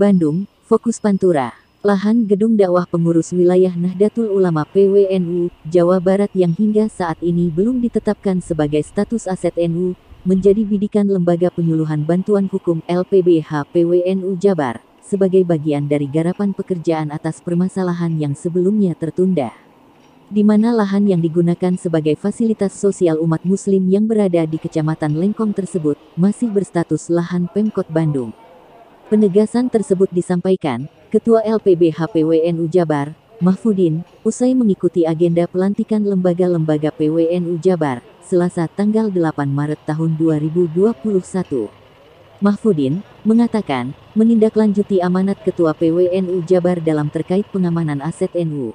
Bandung, fokus Pantura. Lahan gedung dakwah pengurus wilayah Nahdlatul Ulama PWNU, Jawa Barat yang hingga saat ini belum ditetapkan sebagai status aset NU, menjadi bidikan Lembaga Penyuluhan Bantuan Hukum LPBH PWNU Jabar, sebagai bagian dari garapan pekerjaan atas permasalahan yang sebelumnya tertunda. Di mana lahan yang digunakan sebagai fasilitas sosial umat muslim yang berada di Kecamatan Lengkong tersebut, masih berstatus lahan Pemkot Bandung. Penegasan tersebut disampaikan Ketua LPBH PWNU Jabar, Mahfudin, usai mengikuti agenda pelantikan lembaga-lembaga PWNU Jabar, Selasa tanggal 8 Maret tahun 2021. Mahfudin mengatakan, menindaklanjuti amanat Ketua PWNU Jabar dalam terkait pengamanan aset NU.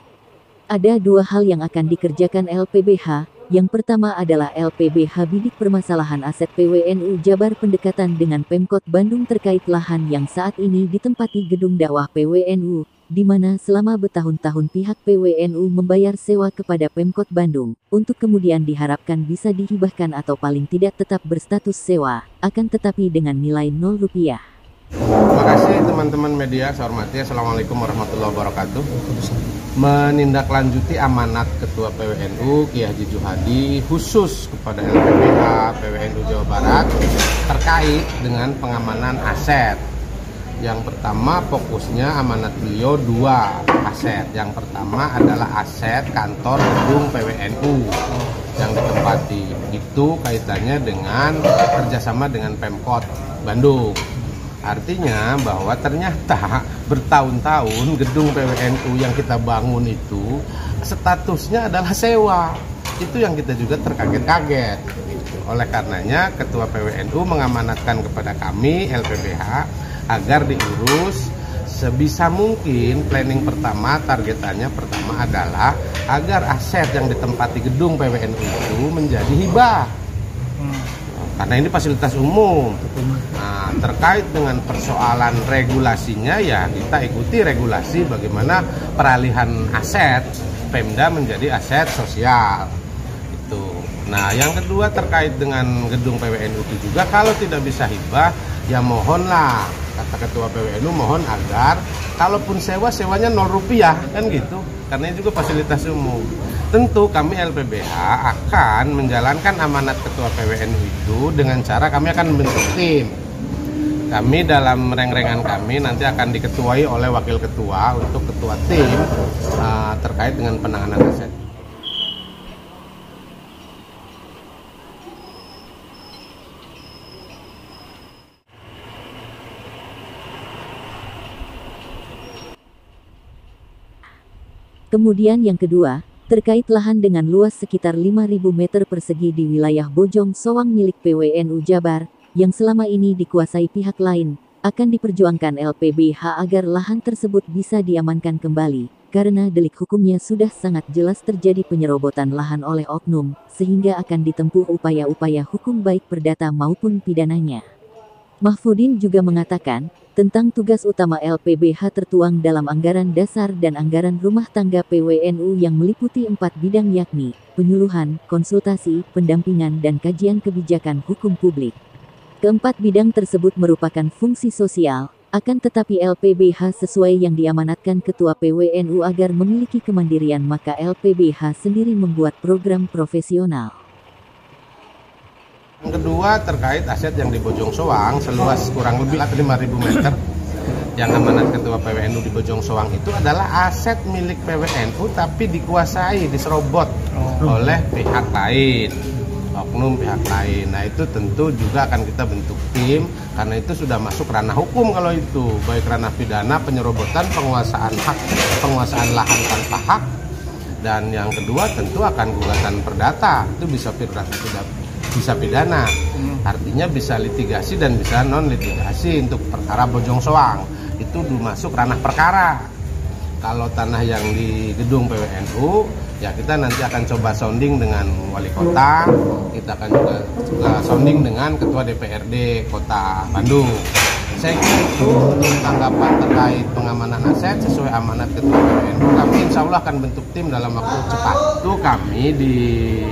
Ada dua hal yang akan dikerjakan LPBH. Yang pertama adalah LPBH bidik permasalahan aset PWNU Jabar pendekatan dengan Pemkot Bandung terkait lahan yang saat ini ditempati gedung dakwah PWNU, di mana selama bertahun-tahun pihak PWNU membayar sewa kepada Pemkot Bandung, untuk kemudian diharapkan bisa dihibahkan atau paling tidak tetap berstatus sewa, akan tetapi dengan nilai 0 rupiah. Terima kasih teman-teman media, saya hormati. Assalamualaikum warahmatullahi wabarakatuh. Menindaklanjuti amanat Ketua PWNU Kiai Haji Juhadi khusus kepada LPBH PWNU Jawa Barat terkait dengan pengamanan aset. Yang pertama fokusnya amanat beliau dua aset. Yang pertama adalah aset kantor gedung PWNU yang ditempati. Itu kaitannya dengan kerjasama dengan Pemkot Bandung. Artinya bahwa ternyata bertahun-tahun gedung PWNU yang kita bangun itu statusnya adalah sewa. Itu yang kita juga terkaget-kaget. Oleh karenanya Ketua PWNU mengamanatkan kepada kami LPBH agar diurus sebisa mungkin. Planning pertama, targetannya pertama adalah agar aset yang ditempati gedung PWNU itu menjadi hibah. Karena ini fasilitas umum. Nah, terkait dengan persoalan regulasinya ya kita ikuti regulasi bagaimana peralihan aset Pemda menjadi aset sosial. Itu. Nah, yang kedua terkait dengan gedung PWNU itu juga kalau tidak bisa hibah ya mohonlah, kata Ketua PWNU mohon agar kalaupun sewa, sewanya 0 rupiah kan gitu. Karena ini juga fasilitas umum. Tentu kami LPBH akan menjalankan amanat Ketua PWNU itu dengan cara kami akan membentuk tim. Kami dalam reng-rengan kami nanti akan diketuai oleh wakil ketua untuk ketua tim terkait dengan penanganan aset. Kemudian yang kedua, terkait lahan dengan luas sekitar 5.000 meter persegi di wilayah Bojong Soang milik PWNU Jabar, yang selama ini dikuasai pihak lain, akan diperjuangkan LPBH agar lahan tersebut bisa diamankan kembali, karena delik hukumnya sudah sangat jelas terjadi penyerobotan lahan oleh oknum, sehingga akan ditempuh upaya-upaya hukum baik perdata maupun pidananya. Mahfudin juga mengatakan, tentang tugas utama LPBH tertuang dalam anggaran dasar dan anggaran rumah tangga PWNU yang meliputi 4 bidang yakni, penyuluhan, konsultasi, pendampingan dan kajian kebijakan hukum publik. Keempat bidang tersebut merupakan fungsi sosial, akan tetapi LPBH sesuai yang diamanatkan Ketua PWNU agar memiliki kemandirian maka LPBH sendiri membuat program profesional. Yang kedua terkait aset yang di Bojong Soang seluas kurang lebih 5.000 meter yang amanat Ketua PWNU di Bojong Soang itu adalah aset milik PWNU tapi dikuasai, diserobot oleh pihak lain, oknum pihak lain. Nah itu tentu juga akan kita bentuk tim karena itu sudah masuk ranah hukum kalau itu, baik ranah pidana, penyerobotan, penguasaan hak, penguasaan lahan tanpa hak. Dan yang kedua tentu akan gugatan perdata, itu bisa pidana, artinya bisa litigasi dan bisa non litigasi. Untuk perkara Bojong Soang itu masuk ranah perkara. Kalau tanah yang di gedung PWNU Ya, kita nanti akan coba sounding dengan wali kota, kita akan juga sounding dengan ketua DPRD Kota Bandung. Saya kira itu untuk tanggapan terkait pengamanan aset sesuai amanat ketua PWNU. Kami insya Allah akan bentuk tim dalam waktu cepat. Itu kami di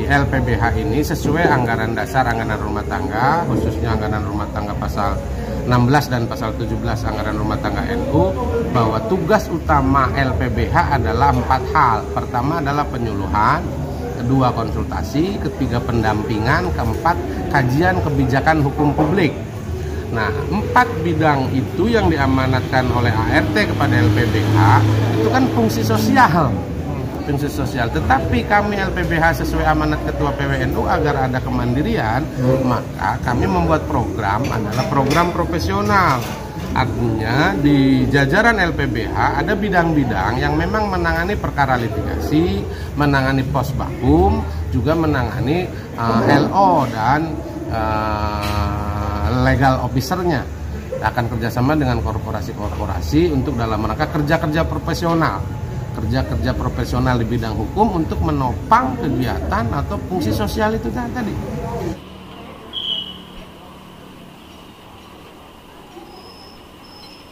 LPBH ini sesuai anggaran dasar anggaran rumah tangga, khususnya anggaran rumah tangga pasal 16 dan pasal 17 anggaran rumah tangga NU, bahwa tugas utama LPBH adalah 4 hal. Pertama adalah penyuluhan, kedua konsultasi, ketiga pendampingan, keempat kajian kebijakan hukum publik. Nah, 4 bidang itu yang diamanatkan oleh ART kepada LPBH itu kan fungsi sosial. Fungsi sosial. Tetapi kami LPBH sesuai amanat ketua PWNU agar ada kemandirian, maka kami membuat program adalah program profesional. Artinya di jajaran LPBH ada bidang-bidang yang memang menangani perkara litigasi, menangani pos bakum, juga menangani LO dan legal officernya. Akan kerjasama dengan korporasi-korporasi untuk dalam rangka kerja-kerja profesional. Kerja-kerja profesional di bidang hukum untuk menopang kegiatan atau fungsi sosial itu tadi.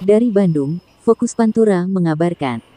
Dari Bandung, Fokus Pantura mengabarkan.